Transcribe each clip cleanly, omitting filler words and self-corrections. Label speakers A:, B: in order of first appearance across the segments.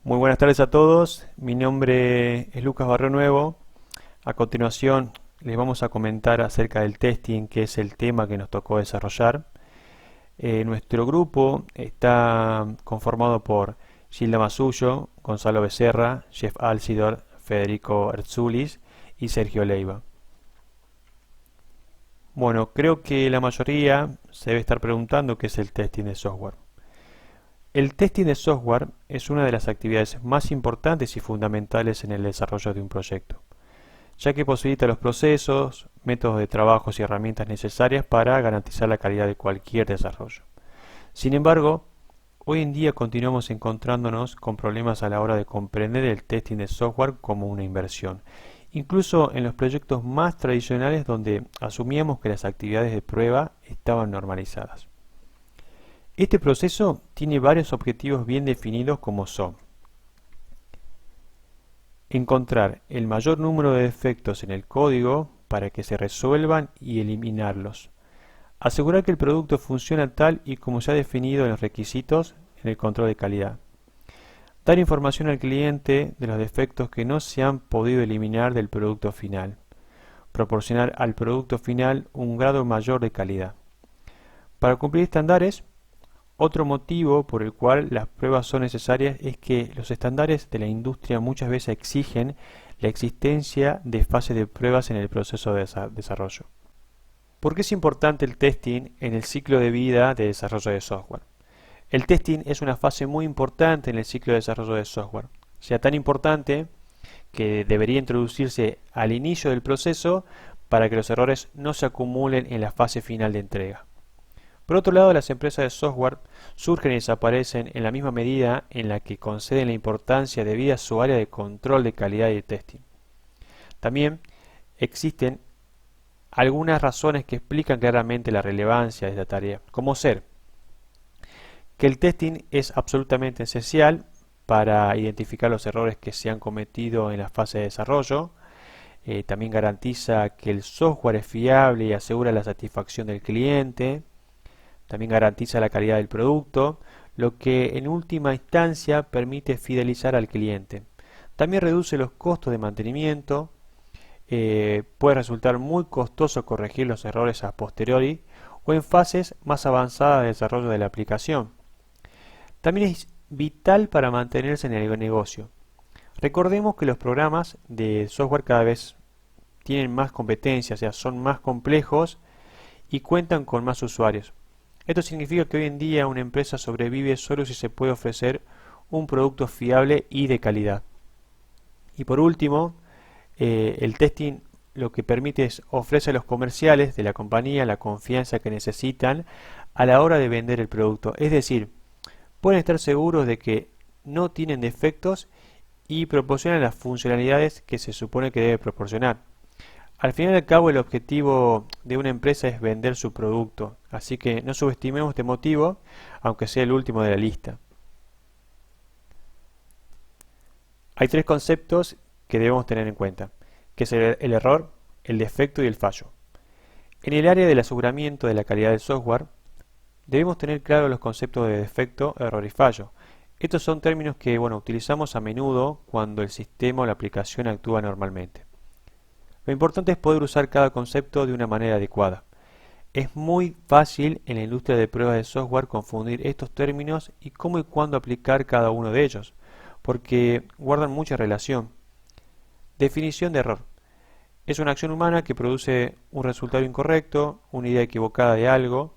A: Muy buenas tardes a todos, mi nombre es Lucas Barrio Nuevo. A continuación les vamos a comentar acerca del testing, que es el tema que nos tocó desarrollar. Nuestro grupo está conformado por Gilda Masullo, Gonzalo Becerra, Jeff Alcidor, Federico Erzulis y Sergio Leiva. Bueno, creo que la mayoría se debe estar preguntando qué es el testing de software. El testing de software es una de las actividades más importantes y fundamentales en el desarrollo de un proyecto, ya que posibilita los procesos, métodos de trabajo y herramientas necesarias para garantizar la calidad de cualquier desarrollo. Sin embargo, hoy en día continuamos encontrándonos con problemas a la hora de comprender el testing de software como una inversión, incluso en los proyectos más tradicionales donde asumíamos que las actividades de prueba estaban normalizadas. Este proceso tiene varios objetivos bien definidos como son: encontrar el mayor número de defectos en el código para que se resuelvan y eliminarlos, asegurar que el producto funciona tal y como se ha definido en los requisitos en el control de calidad, dar información al cliente de los defectos que no se han podido eliminar del producto final, proporcionar al producto final un grado mayor de calidad. Para cumplir estándares, otro motivo por el cual las pruebas son necesarias es que los estándares de la industria muchas veces exigen la existencia de fases de pruebas en el proceso de desarrollo. ¿Por qué es importante el testing en el ciclo de vida de desarrollo de software? El testing es una fase muy importante en el ciclo de desarrollo de software, sea tan importante que debería introducirse al inicio del proceso para que los errores no se acumulen en la fase final de entrega. Por otro lado, las empresas de software surgen y desaparecen en la misma medida en la que conceden la importancia debida a su área de control de calidad y de testing. También existen algunas razones que explican claramente la relevancia de esta tarea, como ser que el testing es absolutamente esencial para identificar los errores que se han cometido en la fase de desarrollo. También garantiza que el software es fiable y asegura la satisfacción del cliente. También garantiza la calidad del producto, lo que en última instancia permite fidelizar al cliente. También reduce los costos de mantenimiento. Puede resultar muy costoso corregir los errores a posteriori o en fases más avanzadas de desarrollo de la aplicación. También es vital para mantenerse en el negocio. Recordemos que los programas de software cada vez tienen más competencia, o sea, son más complejos y cuentan con más usuarios. Esto significa que hoy en día una empresa sobrevive solo si se puede ofrecer un producto fiable y de calidad. Y por último, el testing lo que permite es ofrecer a los comerciales de la compañía la confianza que necesitan a la hora de vender el producto. Es decir, pueden estar seguros de que no tienen defectos y proporcionan las funcionalidades que se supone que debe proporcionar. Al final y al cabo, el objetivo de una empresa es vender su producto, así que no subestimemos este motivo, aunque sea el último de la lista. Hay tres conceptos que debemos tener en cuenta, que es el error, el defecto y el fallo. En el área del aseguramiento de la calidad del software, debemos tener claro los conceptos de defecto, error y fallo. Estos son términos que utilizamos a menudo cuando el sistema o la aplicación actúa normalmente. Lo importante es poder usar cada concepto de una manera adecuada. Es muy fácil en la industria de pruebas de software confundir estos términos y cómo y cuándo aplicar cada uno de ellos, porque guardan mucha relación. Definición de error. Es una acción humana que produce un resultado incorrecto, una idea equivocada de algo.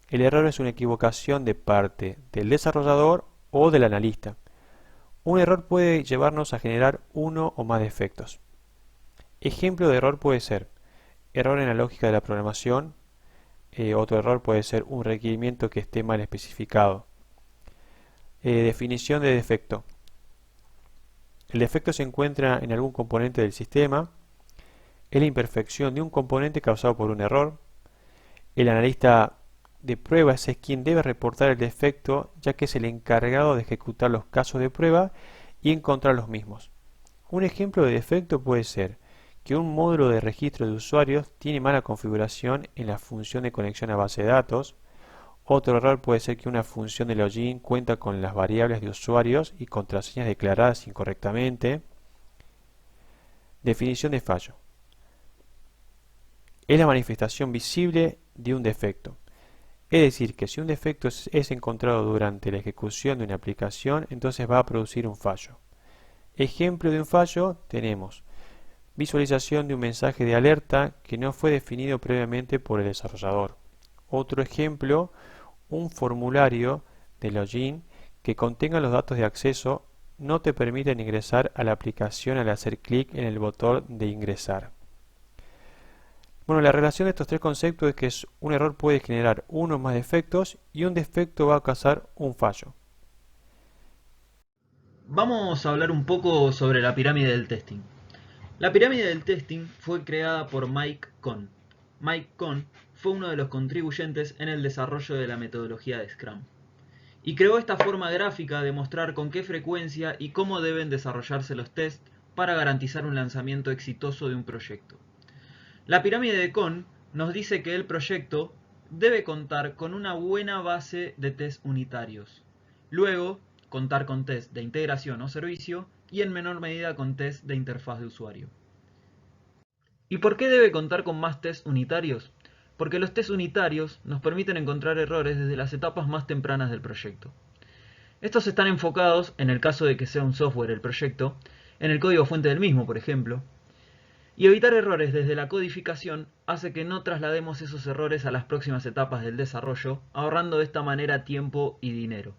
A: El error es una equivocación de parte del desarrollador o del analista. Un error puede llevarnos a generar uno o más defectos. Ejemplo de error puede ser error en la lógica de la programación. Otro error puede ser un requerimiento que esté mal especificado. Definición de defecto. El defecto se encuentra en algún componente del sistema. Es la imperfección de un componente causado por un error. El analista de pruebas es quien debe reportar el defecto, ya que es el encargado de ejecutar los casos de prueba y encontrar los mismos. Un ejemplo de defecto puede ser que un módulo de registro de usuarios tiene mala configuración en la función de conexión a base de datos, Otro error puede ser que una función de login cuenta con las variables de usuarios y contraseñas declaradas incorrectamente. Definición de fallo. Es la manifestación visible de un defecto. Es decir, que si un defecto es encontrado durante la ejecución de una aplicación, entonces va a producir un fallo. Ejemplo de un fallo tenemos visualización de un mensaje de alerta que no fue definido previamente por el desarrollador. Otro ejemplo, un formulario de login que contenga los datos de acceso no te permiten ingresar a la aplicación al hacer clic en el botón de ingresar. Bueno, la relación de estos tres conceptos es que un error puede generar uno o más defectos y un defecto va a causar un fallo.
B: Vamos a hablar un poco sobre la pirámide del testing. La pirámide del testing fue creada por Mike Cohn. Mike Cohn fue uno de los contribuyentes en el desarrollo de la metodología de Scrum. Y creó esta forma gráfica de mostrar con qué frecuencia y cómo deben desarrollarse los tests para garantizar un lanzamiento exitoso de un proyecto. La pirámide de Cohn nos dice que el proyecto debe contar con una buena base de test unitarios. Luego, contar con test de integración o servicio y en menor medida con test de interfaz de usuario. ¿Y por qué debe contar con más test unitarios? Porque los test unitarios nos permiten encontrar errores desde las etapas más tempranas del proyecto. Estos están enfocados, en el caso de que sea un software el proyecto, en el código fuente del mismo, por ejemplo, y evitar errores desde la codificación hace que no traslademos esos errores a las próximas etapas del desarrollo, ahorrando de esta manera tiempo y dinero.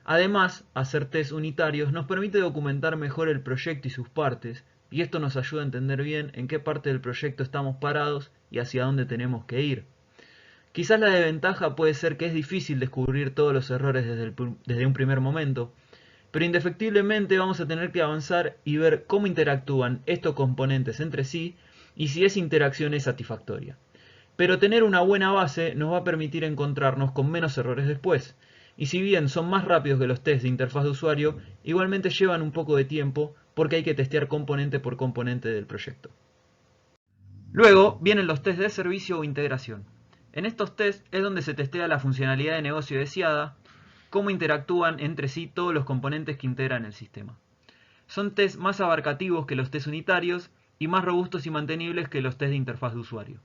B: Además, hacer test unitarios nos permite documentar mejor el proyecto y sus partes, y esto nos ayuda a entender bien en qué parte del proyecto estamos parados y hacia dónde tenemos que ir. Quizás la desventaja puede ser que es difícil descubrir todos los errores desde un primer momento, pero indefectiblemente vamos a tener que avanzar y ver cómo interactúan estos componentes entre sí y si esa interacción es satisfactoria. Pero tener una buena base nos va a permitir encontrarnos con menos errores después, y si bien son más rápidos que los tests de interfaz de usuario, igualmente llevan un poco de tiempo porque hay que testear componente por componente del proyecto. Luego vienen los tests de servicio o integración. En estos tests es donde se testea la funcionalidad de negocio deseada, cómo interactúan entre sí todos los componentes que integran el sistema. Son tests más abarcativos que los tests unitarios y más robustos y mantenibles que los tests de interfaz de usuario.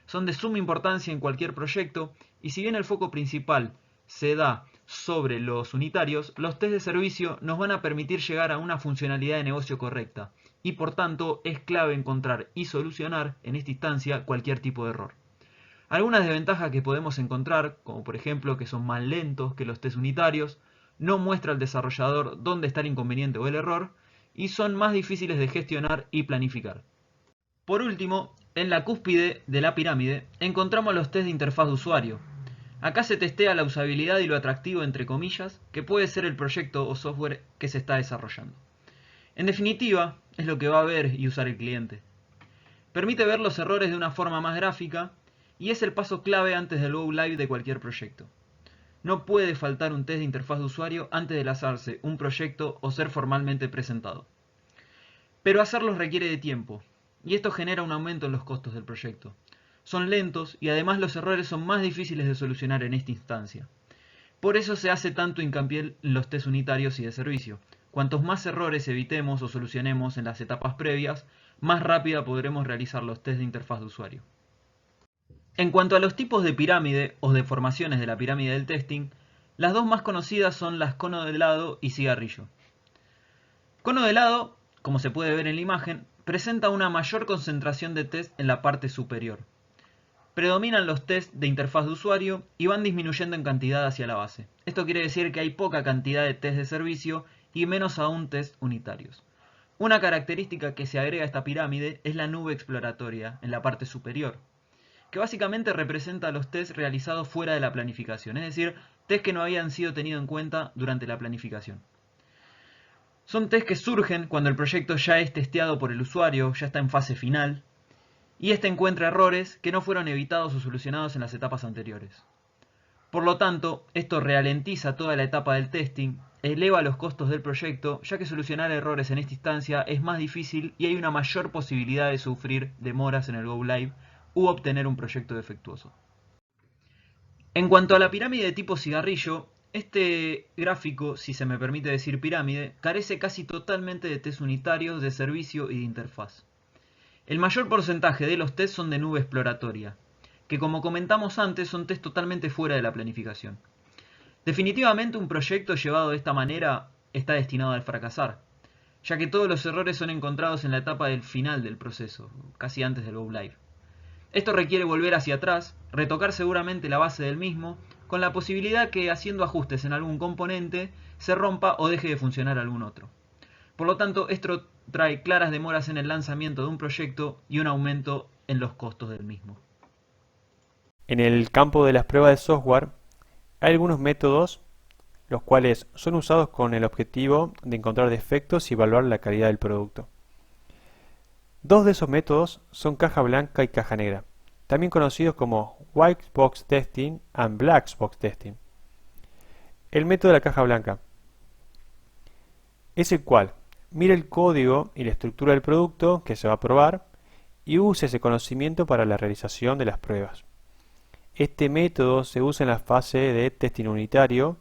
B: Son de suma importancia en cualquier proyecto y si bien el foco principal se da sobre los unitarios, los test de servicio nos van a permitir llegar a una funcionalidad de negocio correcta y por tanto es clave encontrar y solucionar en esta instancia cualquier tipo de error. Algunas desventajas que podemos encontrar, como por ejemplo que son más lentos que los test unitarios, no muestra al desarrollador dónde está el inconveniente o el error, y son más difíciles de gestionar y planificar. Por último, en la cúspide de la pirámide encontramos los test de interfaz de usuario. Acá se testea la usabilidad y lo atractivo entre comillas que puede ser el proyecto o software que se está desarrollando. En definitiva, es lo que va a ver y usar el cliente. Permite ver los errores de una forma más gráfica y es el paso clave antes del Go Live de cualquier proyecto. No puede faltar un test de interfaz de usuario antes de lanzarse un proyecto o ser formalmente presentado. Pero hacerlos requiere de tiempo, y esto genera un aumento en los costos del proyecto. Son lentos y además los errores son más difíciles de solucionar en esta instancia. Por eso se hace tanto hincapié en los test unitarios y de servicio. Cuantos más errores evitemos o solucionemos en las etapas previas, más rápida podremos realizar los test de interfaz de usuario. En cuanto a los tipos de pirámide o deformaciones de la pirámide del testing, las dos más conocidas son las cono de helado y cigarrillo. Cono de helado, como se puede ver en la imagen, presenta una mayor concentración de test en la parte superior. Predominan los test de interfaz de usuario y van disminuyendo en cantidad hacia la base. Esto quiere decir que hay poca cantidad de test de servicio y menos aún test unitarios. Una característica que se agrega a esta pirámide es la nube exploratoria en la parte superior, que básicamente representa los tests realizados fuera de la planificación, es decir, tests que no habían sido tenidos en cuenta durante la planificación. Son tests que surgen cuando el proyecto ya es testeado por el usuario, ya está en fase final, y este encuentra errores que no fueron evitados o solucionados en las etapas anteriores. Por lo tanto, esto ralentiza toda la etapa del testing, eleva los costos del proyecto, ya que solucionar errores en esta instancia es más difícil y hay una mayor posibilidad de sufrir demoras en el Go Live u obtener un proyecto defectuoso. En cuanto a la pirámide de tipo cigarrillo, este gráfico, si se me permite decir pirámide, carece casi totalmente de test unitarios, de servicio y de interfaz. El mayor porcentaje de los test son de nube exploratoria, que como comentamos antes son test totalmente fuera de la planificación. Definitivamente un proyecto llevado de esta manera está destinado al fracasar, ya que todos los errores son encontrados en la etapa del final del proceso, casi antes del go live. Esto requiere volver hacia atrás, retocar seguramente la base del mismo, con la posibilidad que haciendo ajustes en algún componente se rompa o deje de funcionar algún otro. Por lo tanto, esto trae claras demoras en el lanzamiento de un proyecto y un aumento en los costos del mismo.
A: En el campo de las pruebas de software, hay algunos métodos los cuales son usados con el objetivo de encontrar defectos y evaluar la calidad del producto. Dos de esos métodos son caja blanca y caja negra, también conocidos como White Box Testing and Black Box Testing. El método de la caja blanca es el cual mira el código y la estructura del producto que se va a probar y usa ese conocimiento para la realización de las pruebas. Este método se usa en la fase de testing unitario,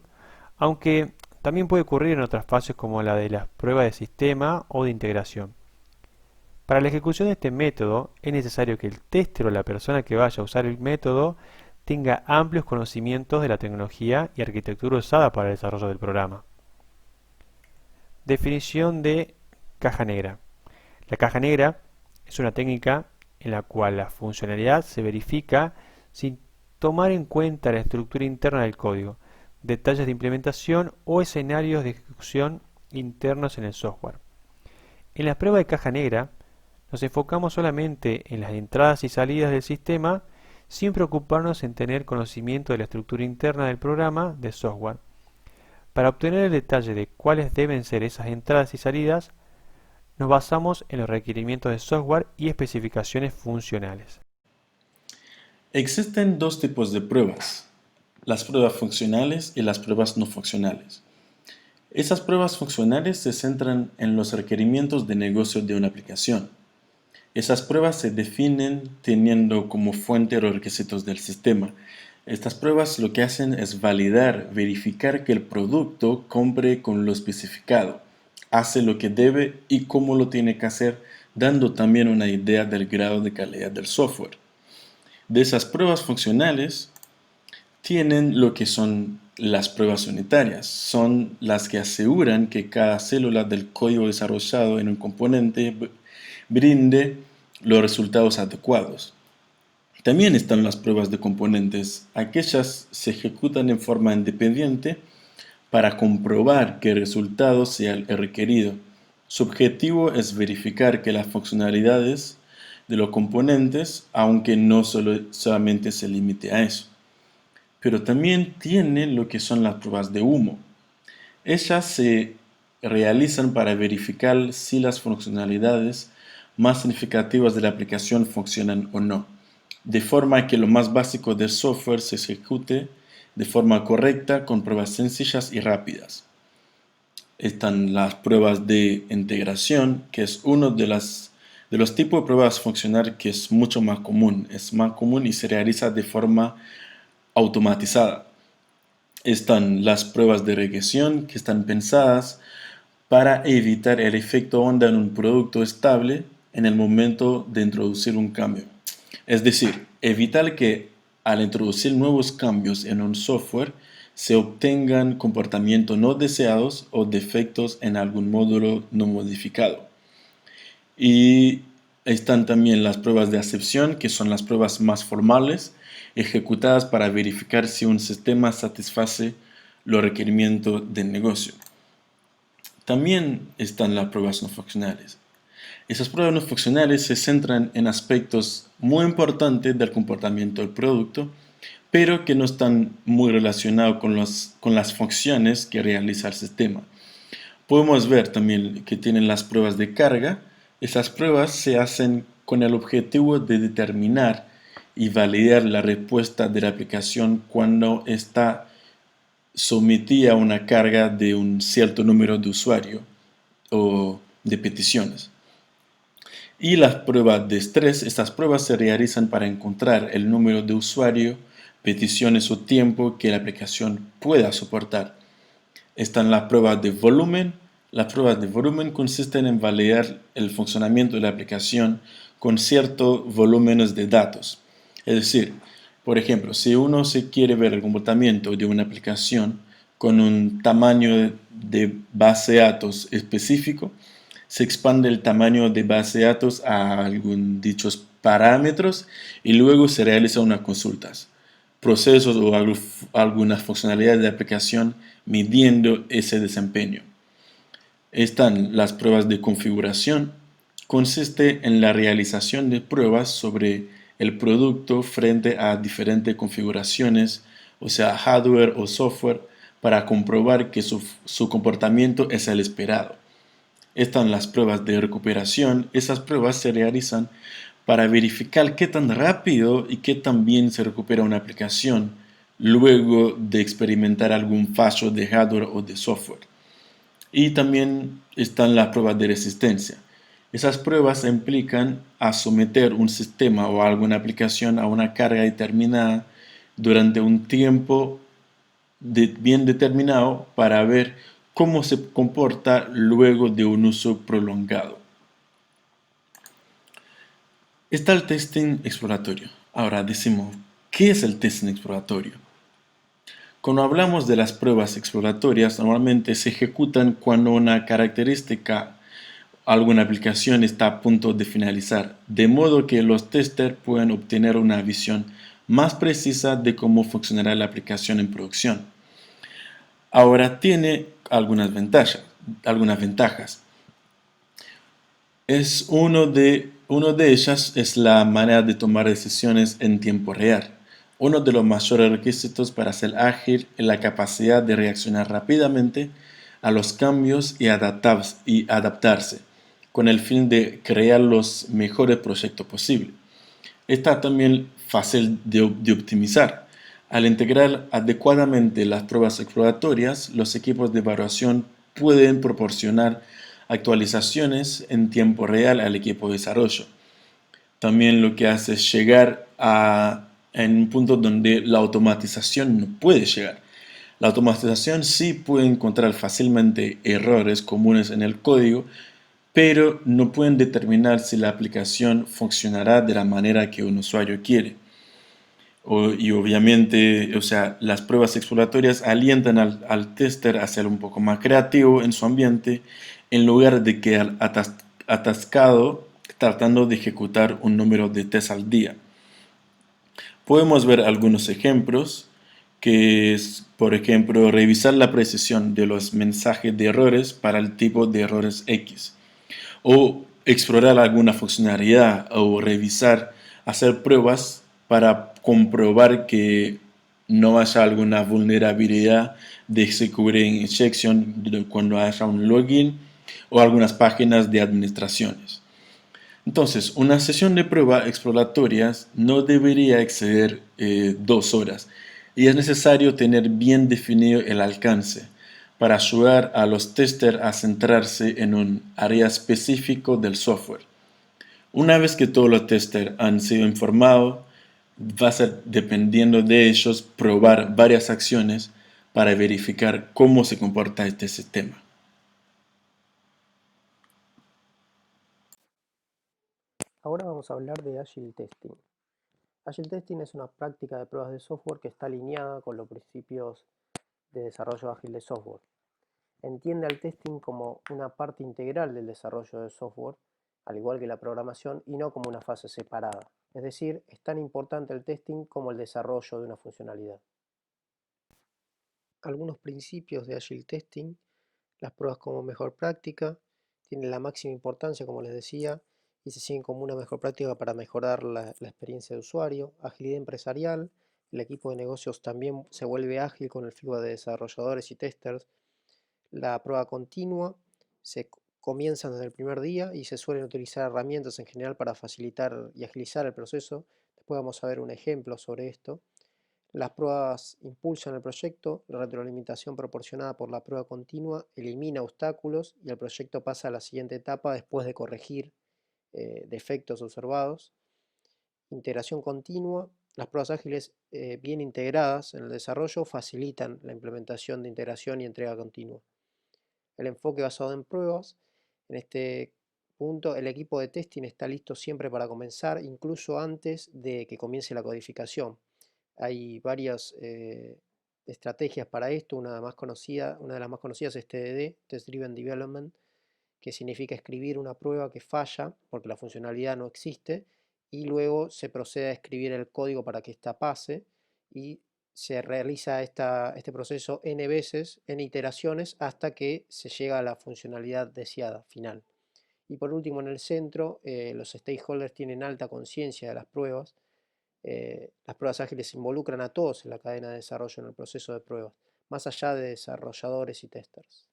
A: aunque también puede ocurrir en otras fases como la de las pruebas de sistema o de integración. Para la ejecución de este método es necesario que el tester o la persona que vaya a usar el método tenga amplios conocimientos de la tecnología y arquitectura usada para el desarrollo del programa. Definición de caja negra. La caja negra es una técnica en la cual la funcionalidad se verifica sin tomar en cuenta la estructura interna del código, detalles de implementación o escenarios de ejecución internos en el software. En la prueba de caja negra nos enfocamos solamente en las entradas y salidas del sistema sin preocuparnos en tener conocimiento de la estructura interna del programa de software. Para obtener el detalle de cuáles deben ser esas entradas y salidas, nos basamos en los requerimientos de software y especificaciones funcionales.
C: Existen dos tipos de pruebas, las pruebas funcionales y las pruebas no funcionales. Esas pruebas funcionales se centran en los requerimientos de negocio de una aplicación. Esas pruebas se definen teniendo como fuente los requisitos del sistema. Estas pruebas lo que hacen es validar, verificar que el producto cumple con lo especificado, hace lo que debe y cómo lo tiene que hacer, dando también una idea del grado de calidad del software. De esas pruebas funcionales tienen lo que son las pruebas unitarias. Son las que aseguran que cada célula del código desarrollado en un componente brinde los resultados adecuados. También están las pruebas de componentes. Aquellas se ejecutan en forma independiente para comprobar que el resultado sea el requerido. Su objetivo es verificar que las funcionalidades de los componentes, aunque no solamente se limite a eso. Pero también tienen lo que son las pruebas de humo. Ellas se realizan para verificar si las funcionalidades más significativas de la aplicación funcionan o no, de forma que lo más básico del software se ejecute de forma correcta con pruebas sencillas y rápidas. Están las pruebas de integración, que es uno de los tipos de pruebas funcionales que es mucho más común. Es más común y se realiza de forma automatizada. Están las pruebas de regresión, que están pensadas para evitar el efecto onda en un producto estable en el momento de introducir un cambio. Es decir, evitar que al introducir nuevos cambios en un software se obtengan comportamientos no deseados o defectos en algún módulo no modificado. Y están también las pruebas de acepción, que son las pruebas más formales, ejecutadas para verificar si un sistema satisface los requerimientos del negocio. También están las pruebas no funcionales. Esas pruebas no funcionales se centran en aspectos muy importantes del comportamiento del producto, pero que no están muy relacionados con las funciones que realiza el sistema. Podemos ver también que tienen las pruebas de carga. Esas pruebas se hacen con el objetivo de determinar y validar la respuesta de la aplicación cuando está sometida a una carga de un cierto número de usuarios o de peticiones. Y las pruebas de estrés, estas pruebas se realizan para encontrar el número de usuarios peticiones o tiempo que la aplicación pueda soportar. Están las pruebas de volumen. Las pruebas de volumen consisten en validar el funcionamiento de la aplicación con ciertos volúmenes de datos. Es decir, por ejemplo, si uno se quiere ver el comportamiento de una aplicación con un tamaño de base de datos específico, se expande el tamaño de base de datos a algunos dichos parámetros y luego se realizan unas consultas, procesos o algunas funcionalidades de aplicación midiendo ese desempeño. Están las pruebas de configuración. Consiste en la realización de pruebas sobre el producto frente a diferentes configuraciones, o sea, hardware o software, para comprobar que su comportamiento es el esperado. Están las pruebas de recuperación. Esas pruebas se realizan para verificar qué tan rápido y qué tan bien se recupera una aplicación luego de experimentar algún fallo de hardware o de software. Y también están las pruebas de resistencia. Esas pruebas implican a someter un sistema o alguna aplicación a una carga determinada durante un tiempo bien determinado para ver cómo se comporta luego de un uso prolongado. Está el testing exploratorio. Ahora decimos, ¿qué es el testing exploratorio? Cuando hablamos de las pruebas exploratorias, normalmente se ejecutan cuando una característica, alguna aplicación está a punto de finalizar, de modo que los testers puedan obtener una visión más precisa de cómo funcionará la aplicación en producción. Ahora tiene algunas ventajas. Uno de ellas es la manera de tomar decisiones en tiempo real. Uno de los mayores requisitos para ser ágil es la capacidad de reaccionar rápidamente a los cambios y adaptarse, con el fin de crear los mejores proyectos posibles. Está también fácil de optimizar. Al integrar adecuadamente las pruebas exploratorias, los equipos de evaluación pueden proporcionar actualizaciones en tiempo real al equipo de desarrollo. También lo que hace es llegar en un punto donde la automatización no puede llegar. La automatización sí puede encontrar fácilmente errores comunes en el código, pero no pueden determinar si la aplicación funcionará de la manera que un usuario quiere. Y obviamente, o sea, las pruebas exploratorias alientan al tester a ser un poco más creativo en su ambiente, en lugar de quedar atascado tratando de ejecutar un número de tests al día. Podemos ver algunos ejemplos, que es, por ejemplo, revisar la precisión de los mensajes de errores para el tipo de errores X, o explorar alguna funcionalidad, o revisar, hacer pruebas para comprobar que no haya alguna vulnerabilidad de security injection cuando haya un login o algunas páginas de administraciones. Entonces, una sesión de prueba exploratorias no debería exceder 2 horas y es necesario tener bien definido el alcance para ayudar a los testers a centrarse en un área específico del software. Una vez que todos los testers han sido informados, va a ser dependiendo de ellos probar varias acciones para verificar cómo se comporta este sistema.
D: Ahora vamos a hablar de Agile Testing. Agile Testing es una práctica de pruebas de software que está alineada con los principios de desarrollo ágil de software. Entiende al testing como una parte integral del desarrollo de software, al igual que la programación, y no como una fase separada. Es decir, es tan importante el testing como el desarrollo de una funcionalidad. Algunos principios de Agile Testing: las pruebas como mejor práctica, tienen la máxima importancia, como les decía, y se siguen como una mejor práctica para mejorar la experiencia de usuario. Agilidad empresarial: el equipo de negocios también se vuelve ágil con el flujo de desarrolladores y testers. La prueba continua: se comienza desde el primer día y se suelen utilizar herramientas en general para facilitar y agilizar el proceso. Después vamos a ver un ejemplo sobre esto. Las pruebas impulsan el proyecto. La retroalimentación proporcionada por la prueba continua elimina obstáculos y el proyecto pasa a la siguiente etapa después de corregir defectos observados. Integración continua: Las pruebas ágiles bien integradas en el desarrollo facilitan la implementación de integración y entrega continua. El enfoque basado en pruebas, en este punto el equipo de testing está listo siempre para comenzar, incluso antes de que comience la codificación. Hay varias estrategias para esto, una de las más conocidas es TDD, Test Driven Development, que significa escribir una prueba que falla porque la funcionalidad no existe y luego se procede a escribir el código para que ésta pase y se realiza este proceso n veces, n iteraciones hasta que se llega a la funcionalidad deseada final. Y por último, en el centro, los stakeholders tienen alta conciencia de las pruebas. Las pruebas ágiles involucran a todos en la cadena de desarrollo en el proceso de pruebas, más allá de desarrolladores y testers.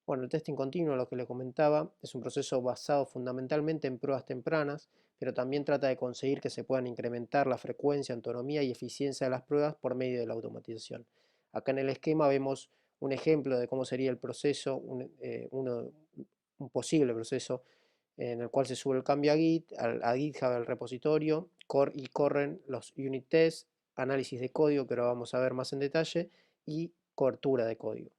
D: Bueno, el testing continuo, lo que le comentaba, es un proceso basado fundamentalmente en pruebas tempranas, pero también trata de conseguir que se puedan incrementar la frecuencia, autonomía y eficiencia de las pruebas por medio de la automatización. Acá en el esquema vemos un ejemplo de cómo sería el proceso, un posible proceso en el cual se sube el cambio a GitHub, al repositorio, y corren los unit tests, análisis de código, que lo vamos a ver más en detalle, y cobertura de código.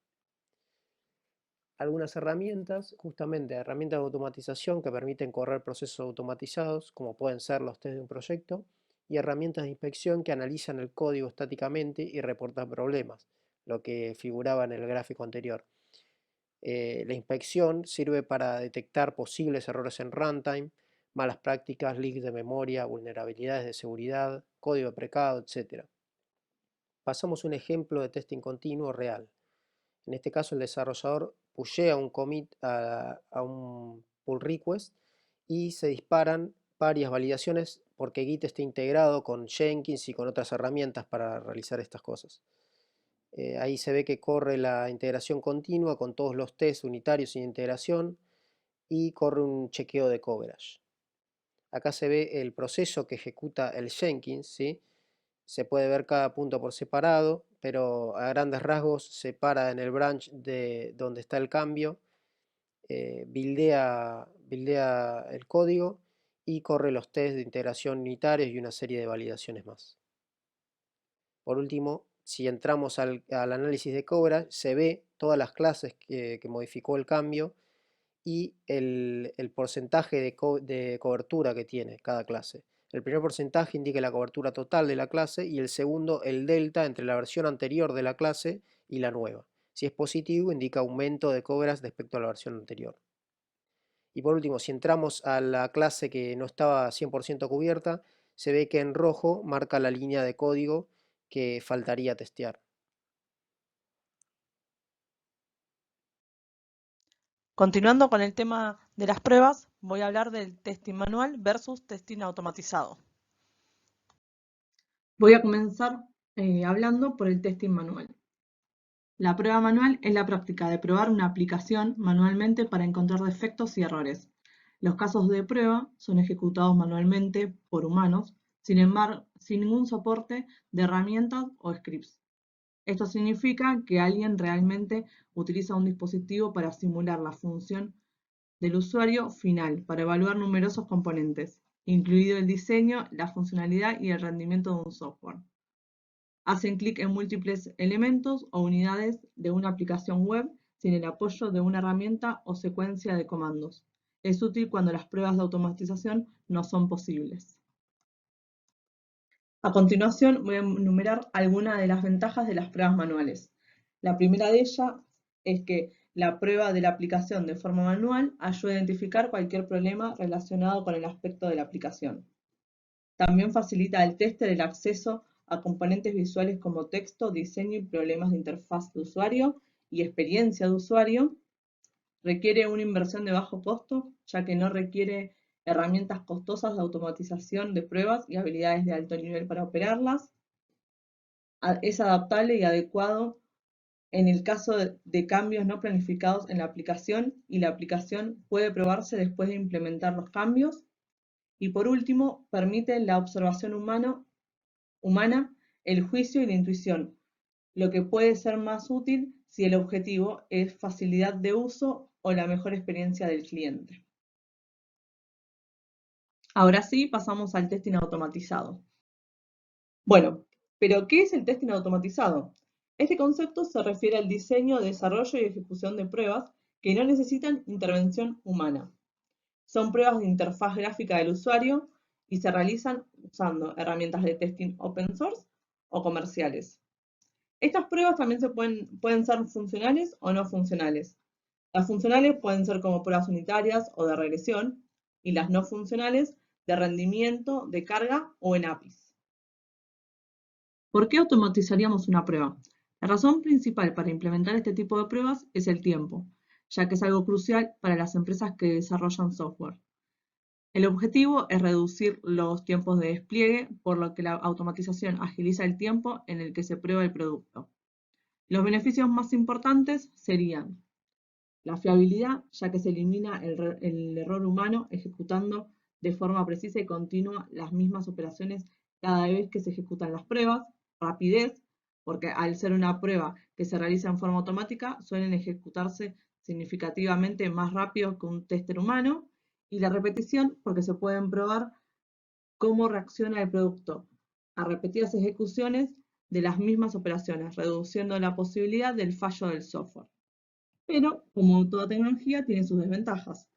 D: Algunas herramientas, justamente herramientas de automatización que permiten correr procesos automatizados, como pueden ser los test de un proyecto, y herramientas de inspección que analizan el código estáticamente y reportan problemas, lo que figuraba en el gráfico anterior. La inspección sirve para detectar posibles errores en runtime, malas prácticas, leaks de memoria, vulnerabilidades de seguridad, código de precado, etc. Pasamos a un ejemplo de testing continuo real. En este caso, el desarrollador pushea un commit a un pull request y se disparan varias validaciones porque Git está integrado con Jenkins y con otras herramientas para realizar estas cosas. Ahí se ve que corre la integración continua con todos los tests unitarios sin integración y corre un chequeo de coverage. Acá se ve el proceso que ejecuta el Jenkins, ¿sí? Se puede ver cada punto por separado, pero a grandes rasgos se para en el branch de donde está el cambio, buildea el código y corre los tests de integración unitarios y una serie de validaciones más. Por último, si entramos al análisis de coverage, se ve todas las clases que modificó el cambio y el porcentaje de cobertura que tiene cada clase. El primer porcentaje indica la cobertura total de la clase y el segundo el delta entre la versión anterior de la clase y la nueva. Si es positivo, indica aumento de coverage respecto a la versión anterior. Y por último, si entramos a la clase que no estaba 100% cubierta, se ve que en rojo marca la línea de código que faltaría testear.
E: Continuando con el tema de las pruebas, voy a hablar del testing manual versus testing automatizado. Voy a comenzar hablando por el testing manual. La prueba manual es la práctica de probar una aplicación manualmente para encontrar defectos y errores. Los casos de prueba son ejecutados manualmente por humanos, sin embargo, sin ningún soporte de herramientas o scripts. Esto significa que alguien realmente utiliza un dispositivo para simular la función del usuario final para evaluar numerosos componentes, incluido el diseño, la funcionalidad y el rendimiento de un software. Hacen clic en múltiples elementos o unidades de una aplicación web sin el apoyo de una herramienta o secuencia de comandos. Es útil cuando las pruebas de automatización no son posibles. A continuación voy a enumerar algunas de las ventajas de las pruebas manuales. La primera de ellas es que la prueba de la aplicación de forma manual ayuda a identificar cualquier problema relacionado con el aspecto de la aplicación. También facilita al tester el acceso a componentes visuales como texto, diseño y problemas de interfaz de usuario y experiencia de usuario. Requiere una inversión de bajo costo, ya que no requiere herramientas costosas de automatización de pruebas y habilidades de alto nivel para operarlas. Es adaptable y adecuado en el caso de cambios no planificados en la aplicación y la aplicación puede probarse después de implementar los cambios. Y por último, permite la observación humana, el juicio y la intuición, lo que puede ser más útil si el objetivo es facilidad de uso o la mejor experiencia del cliente. Ahora sí, pasamos al testing automatizado. Bueno, pero ¿qué es el testing automatizado? Este concepto se refiere al diseño, desarrollo y ejecución de pruebas que no necesitan intervención humana. Son pruebas de interfaz gráfica del usuario y se realizan usando herramientas de testing open source o comerciales. Estas pruebas también pueden ser funcionales o no funcionales. Las funcionales pueden ser como pruebas unitarias o de regresión, y las no funcionales de rendimiento, de carga o en APIs. ¿Por qué automatizaríamos una prueba? La razón principal para implementar este tipo de pruebas es el tiempo, ya que es algo crucial para las empresas que desarrollan software. El objetivo es reducir los tiempos de despliegue, por lo que la automatización agiliza el tiempo en el que se prueba el producto. Los beneficios más importantes serían la fiabilidad, ya que se elimina el error humano ejecutando de forma precisa y continua las mismas operaciones cada vez que se ejecutan las pruebas. Rapidez, porque al ser una prueba que se realiza en forma automática, suelen ejecutarse significativamente más rápido que un tester humano. Y la repetición, porque se pueden probar cómo reacciona el producto a repetidas ejecuciones de las mismas operaciones, reduciendo la posibilidad del fallo del software. Pero, como toda tecnología, tiene sus desventajas.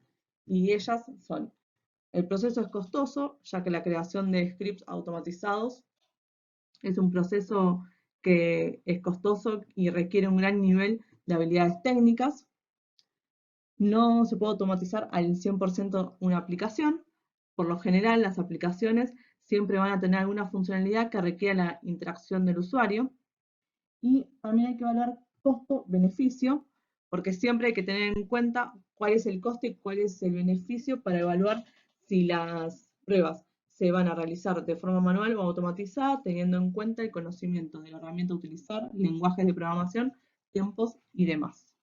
E: Y ellas son: el proceso es costoso, ya que la creación de scripts automatizados es un proceso que es costoso y requiere un gran nivel de habilidades técnicas. No se puede automatizar al 100% una aplicación. Por lo general, las aplicaciones siempre van a tener alguna funcionalidad que requiera la interacción del usuario. Y también hay que evaluar costo-beneficio, porque siempre hay que tener en cuenta cuál es el coste y cuál es el beneficio para evaluar si las pruebas se van a realizar de forma manual o automatizada, teniendo en cuenta el conocimiento de la herramienta a utilizar, lenguajes de programación, tiempos y demás.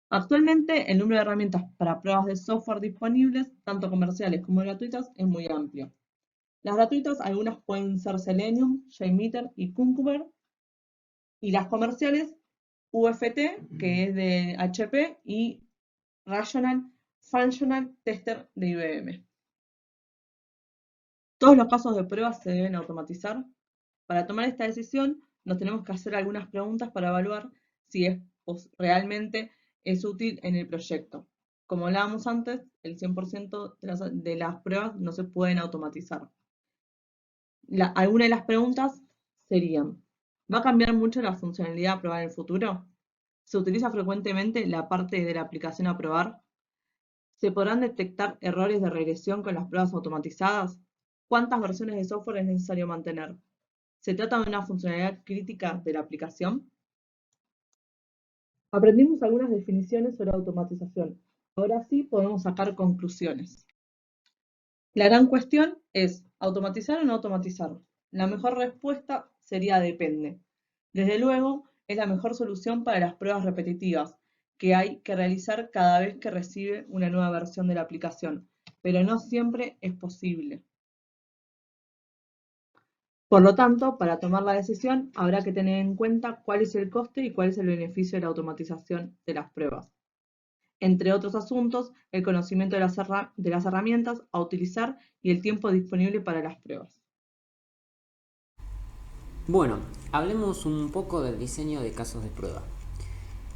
E: Actualmente, el número de herramientas para pruebas de software disponibles, tanto comerciales como gratuitas, es muy amplio. Las gratuitas, algunas pueden ser Selenium, JMeter y Cucumber, y las comerciales, UFT, que es de HP, y Rational Functional Tester de IBM. Todos los casos de prueba se deben automatizar. Para tomar esta decisión, nos tenemos que hacer algunas preguntas para evaluar si realmente es útil en el proyecto. Como hablábamos antes, el 100% de las pruebas no se pueden automatizar. Algunas de las preguntas serían: ¿va a cambiar mucho la funcionalidad a probar en el futuro? ¿Se utiliza frecuentemente la parte de la aplicación a probar? ¿Se podrán detectar errores de regresión con las pruebas automatizadas? ¿Cuántas versiones de software es necesario mantener? ¿Se trata de una funcionalidad crítica de la aplicación? Aprendimos algunas definiciones sobre automatización. Ahora sí podemos sacar conclusiones. La gran cuestión es: ¿automatizar o no automatizar? La mejor respuesta sería depende. Desde luego, es la mejor solución para las pruebas repetitivas que hay que realizar cada vez que recibe una nueva versión de la aplicación, pero no siempre es posible. Por lo tanto, para tomar la decisión habrá que tener en cuenta cuál es el coste y cuál es el beneficio de la automatización de las pruebas. Entre otros asuntos, el conocimiento de las herramientas a utilizar y el tiempo disponible para las pruebas.
F: Bueno, hablemos un poco del diseño de casos de prueba.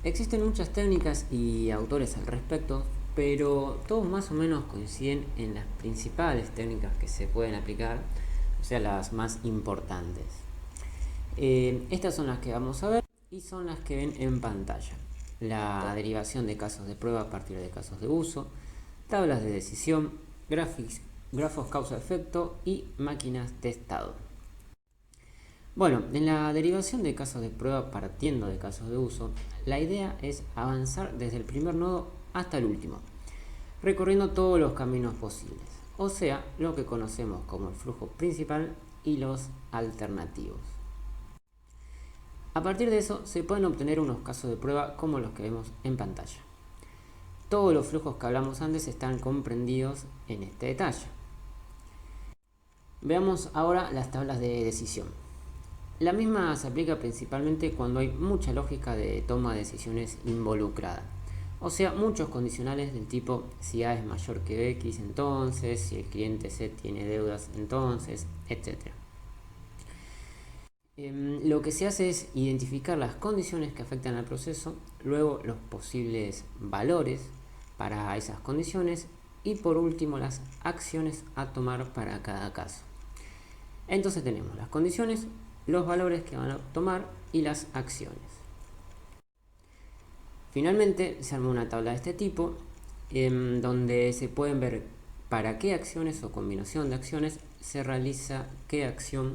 F: Existen muchas técnicas y autores al respecto, pero todos más o menos coinciden en las principales técnicas que se pueden aplicar, o sea, las más importantes. Estas son las que vamos a ver y son las que ven en pantalla: la derivación de casos de prueba a partir de casos de uso, tablas de decisión, grafos causa-efecto y máquinas de estado. Bueno, en la derivación de casos de prueba partiendo de casos de uso, la idea es avanzar desde el primer nodo hasta el último, recorriendo todos los caminos posibles, o sea, lo que conocemos como el flujo principal y los alternativos. A partir de eso se pueden obtener unos casos de prueba como los que vemos en pantalla. Todos los flujos que hablamos antes están comprendidos en este detalle. Veamos ahora las tablas de decisión. La misma se aplica principalmente cuando hay mucha lógica de toma de decisiones involucrada. O sea, muchos condicionales del tipo si A es mayor que X, entonces, si el cliente C tiene deudas, entonces, etc. Lo que se hace es identificar las condiciones que afectan al proceso, luego los posibles valores para esas condiciones y por último las acciones a tomar para cada caso. Entonces tenemos las condiciones, los valores que van a tomar y las acciones. Finalmente se arma una tabla de este tipo donde se pueden ver para qué acciones o combinación de acciones se realiza qué acción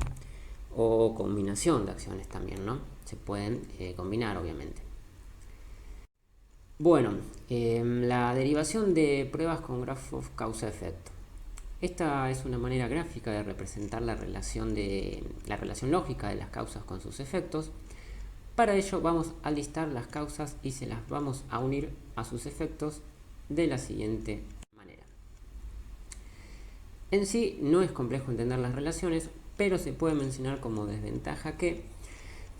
F: o combinación de acciones también, ¿no? Se pueden combinar, obviamente. Bueno, la derivación de pruebas con grafos causa-efecto. Esta es una manera gráfica de representar la relación lógica de las causas con sus efectos. Para ello vamos a listar las causas y se las vamos a unir a sus efectos de la siguiente manera. En sí no es complejo entender las relaciones, pero se puede mencionar como desventaja que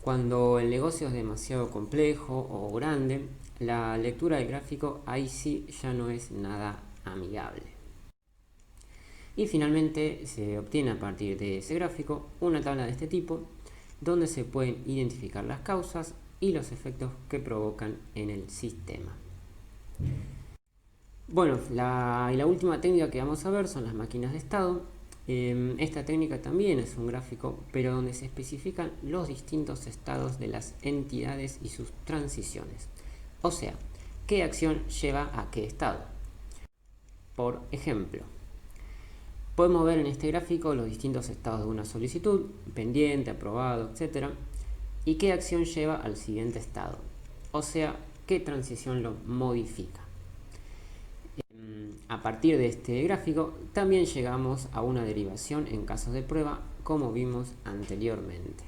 F: cuando el negocio es demasiado complejo o grande, la lectura del gráfico ahí sí ya no es nada amigable. Y finalmente se obtiene a partir de ese gráfico una tabla de este tipo donde se pueden identificar las causas y los efectos que provocan en el sistema. Bueno, la última técnica que vamos a ver son las máquinas de estado. Esta técnica también es un gráfico, pero donde se especifican los distintos estados de las entidades y sus transiciones. O sea, qué acción lleva a qué estado. Por ejemplo, podemos ver en este gráfico los distintos estados de una solicitud, pendiente, aprobado, etc. Y qué acción lleva al siguiente estado. O sea, qué transición lo modifica. A partir de este gráfico también llegamos a una derivación en casos de prueba como vimos anteriormente.